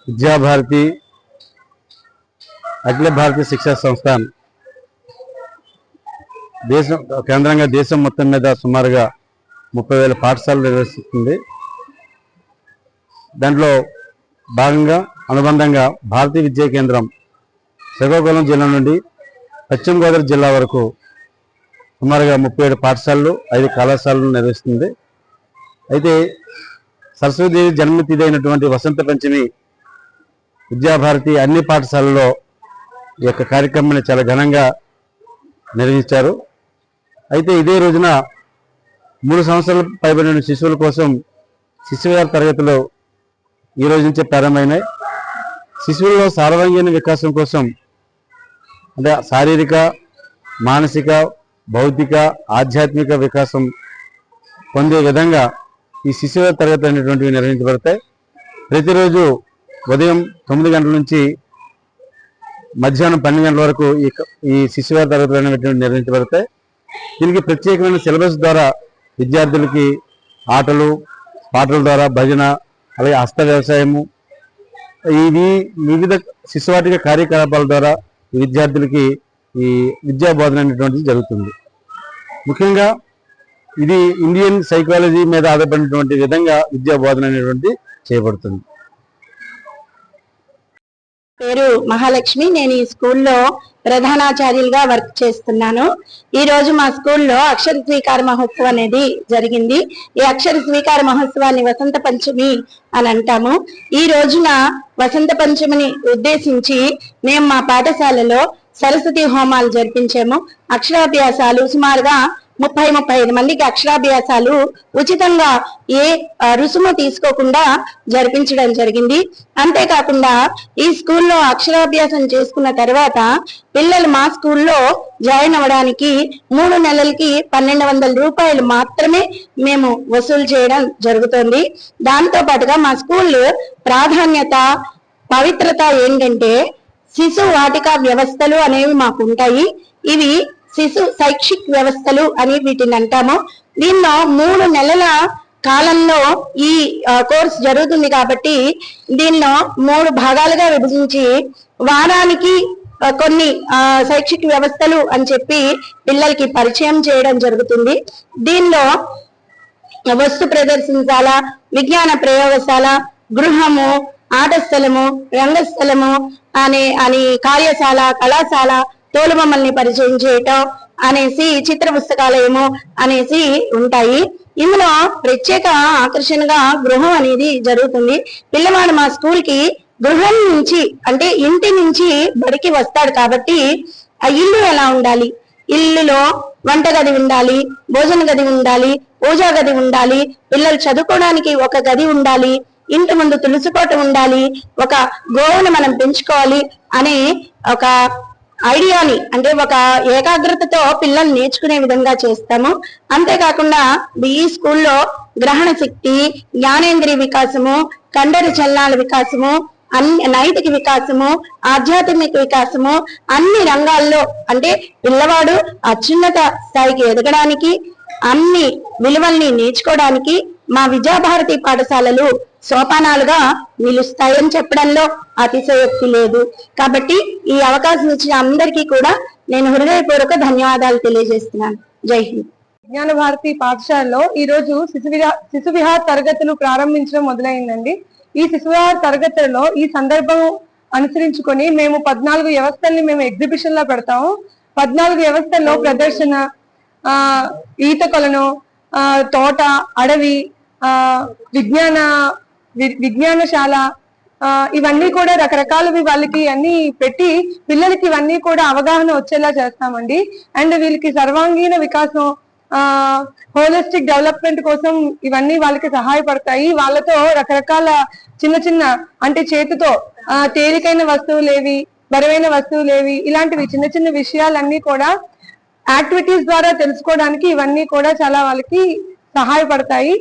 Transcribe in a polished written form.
విద్యాభారతి అఖిల భారతీయ శిక్షా సంస్థాన్ కేంద్రంగా దేశం మొత్తం మీద సుమారుగా 30,000 పాఠశాలలు నిర్వహిస్తుంది. దాంట్లో భాగంగా అనుబంధంగా భారతీయ విద్యా కేంద్రం శ్రీకాకుళం జిల్లా నుండి పశ్చిమ గోదావరి జిల్లా వరకు సుమారుగా 37 పాఠశాలలు 5 కళాశాలలు నిర్వహిస్తుంది. అయితే సరస్వతీదేవి జన్మతిథి అయినటువంటి వసంత పంచమి విద్యాభారతి అన్ని పాఠశాలల్లో ఈ యొక్క కార్యక్రమాన్ని చాలా ఘనంగా నిర్వహించారు. అయితే ఇదే రోజున 3 సంవత్సరాలు పైబడిన శిశువుల కోసం శిశువిహార తరగతులు ఈ రోజు నుంచే ప్రారంభమైనాయి. శిశువుల్లో సర్వాంగీణ వికాసం కోసం అంటే శారీరక, మానసిక, బౌద్ధిక, ఆధ్యాత్మిక వికాసం పొందే విధంగా ఈ శిశువిహార తరగతులు అనేటువంటివి నిర్వహించబడతాయి. ప్రతిరోజు ఉదయం 9 గంటల నుంచి మధ్యాహ్నం 12 గంటల వరకు ఈ శిశువిహార తరగతులు అనేటువంటి నిర్వహించబడతాయి. దీనికి ప్రత్యేకమైన సిలబస్ ద్వారా విద్యార్థులకి ఆటలు పాటల ద్వారా భజన, అలాగే హస్త వ్యవసాయము, ఇవి వివిధ శిశువాటిక కార్యకలాపాల ద్వారా విద్యార్థులకి ఈ విద్యా బోధన అనేటువంటిది జరుగుతుంది. ముఖ్యంగా ఇది ఇండియన్ సైకాలజీ మీద ఆధారపడినటువంటి విధంగా విద్యా బోధన అనేటువంటి చేయబడుతుంది. పేరు మహాలక్ష్మి. నేను ఈ స్కూల్లో ప్రధానాచార్యులుగా వర్క్ చేస్తున్నాను. ఈ రోజు మా స్కూల్లో అక్షర స్వీకార మహోత్సవం అనేది జరిగింది. ఈ అక్షర స్వీకార మహోత్సవాన్ని వసంత పంచమి అని అంటాము. ఈ రోజున వసంత పంచమిని ఉద్దేశించి మేము మా పాఠశాలలో సరస్వతి హోమాలు జరిపించాము. అక్షరాభ్యాసాలు సుమారుగా 30-35 మందికి అక్షరాభ్యాసాలు ఉచితంగా ఏ రుసుము తీసుకోకుండా జరిపించడం జరిగింది. అంతేకాకుండా ఈ స్కూల్లో అక్షరాభ్యాసం చేసుకున్న తర్వాత పిల్లలు మా స్కూల్లో జాయిన్ అవ్వడానికి 3 నెలలకి 1,200 రూపాయలు మాత్రమే మేము వసూలు చేయడం జరుగుతుంది. దాంతో పాటుగా మా స్కూల్ ప్రాధాన్యత, పవిత్రత ఏంటంటే శిశు వాటిక వ్యవస్థలు అనేవి మాకు ఉంటాయి. ఇవి శిశు శైక్షిక్ వ్యవస్థలు అని వీటిని అంటాము. దీనిలో 3 నెలల కాలంలో ఈ కోర్స్ జరుగుతుంది కాబట్టి దీనిలో 3 భాగాలుగా విభజించి వారానికి కొన్ని శైక్షిక వ్యవస్థలు అని చెప్పి పిల్లలకి పరిచయం చేయడం జరుగుతుంది. దీనిలో వస్తు ప్రదర్శనశాల, విజ్ఞాన ప్రయోగశాల, గృహము, ఆట స్థలము, రంగస్థలము అని కార్యశాల, కళాశాల, తోలుబొమ్మల్ని పరిచయం చేయటం అనేసి, చిత్ర పుస్తకాలయము అనేసి ఉంటాయి. ఇందులో ప్రత్యేక ఆకర్షణగా గృహం అనేది జరుగుతుంది. పిల్లవాడు మా స్కూల్ కి గృహం నుంచి అంటే ఇంటి నుంచి బడికి వస్తాడు కాబట్టి ఆ ఇల్లు ఎలా ఉండాలి, ఇల్లులో వంటగది ఉండాలి, భోజన గది ఉండాలి, పూజా గది ఉండాలి, పిల్లలు చదువుకోవడానికి ఒక గది ఉండాలి, ఇంటి ముందు తులసికోట ఉండాలి, ఒక గోవును మనం పెంచుకోవాలి అనే ఒక ఐడియాని అంటే ఒక ఏకాగ్రతతో పిల్లలు నేర్చుకునే విధంగా చేస్తాము. అంతేకాకుండా ఈ స్కూల్లో గ్రహణ శక్తి, జ్ఞానేంద్రియ వికాసము, కండర చలనాల వికాసము, నైతిక వికాసము, ఆధ్యాత్మిక వికాసము అన్ని రంగాల్లో అంటే పిల్లవాడు అత్యున్నత స్థాయికి ఎదగడానికి, అన్ని విలువల్ని నేర్చుకోవడానికి మా విద్యాభారతి పాఠశాలలు సోపానాలుగా నిలుస్తాయని చెప్పడంలో అతిశయోక్తి లేదు. కాబట్టి ఈ అవకాశం ఇచ్చిన అందరికీ కూడా నేను హృదయపూర్వక ధన్యవాదాలు తెలియజేస్తున్నాను. జై హింద్. విజ్ఞాన భారతి పాఠశాలలో ఈ రోజు శిశు విహార తరగతులు ప్రారంభించడం మొదలైందండి. ఈ శిశు విహార తరగతులలో ఈ సందర్భం అనుసరించుకొని మేము 14 వ్యవస్థల్ని మేము ఎగ్జిబిషన్ లో పెడతాము. 14 వ్యవస్థల్లో ప్రదర్శన, ఈత కొలను, తోట, అడవి, విజ్ఞానశాల, ఇవన్నీ కూడా రకరకాలవి వాళ్ళకి అన్ని పెట్టి పిల్లలకి ఇవన్నీ కూడా అవగాహన వచ్చేలా చేస్తామండి. అండ్ వీళ్ళకి సర్వాంగీణ వికాసం, హోలిస్టిక్ డెవలప్మెంట్ కోసం ఇవన్నీ వాళ్ళకి సహాయపడతాయి. వాళ్ళతో రకరకాల చిన్న చిన్న అంటే చేతితో తేలికైన వస్తువులేవి, బరువైన వస్తువులేవి, ఇలాంటివి చిన్న చిన్న విషయాలన్నీ కూడా యాక్టివిటీస్ ద్వారా తెలుసుకోవడానికి ఇవన్నీ కూడా చాలా వాళ్ళకి సహాయపడతాయి.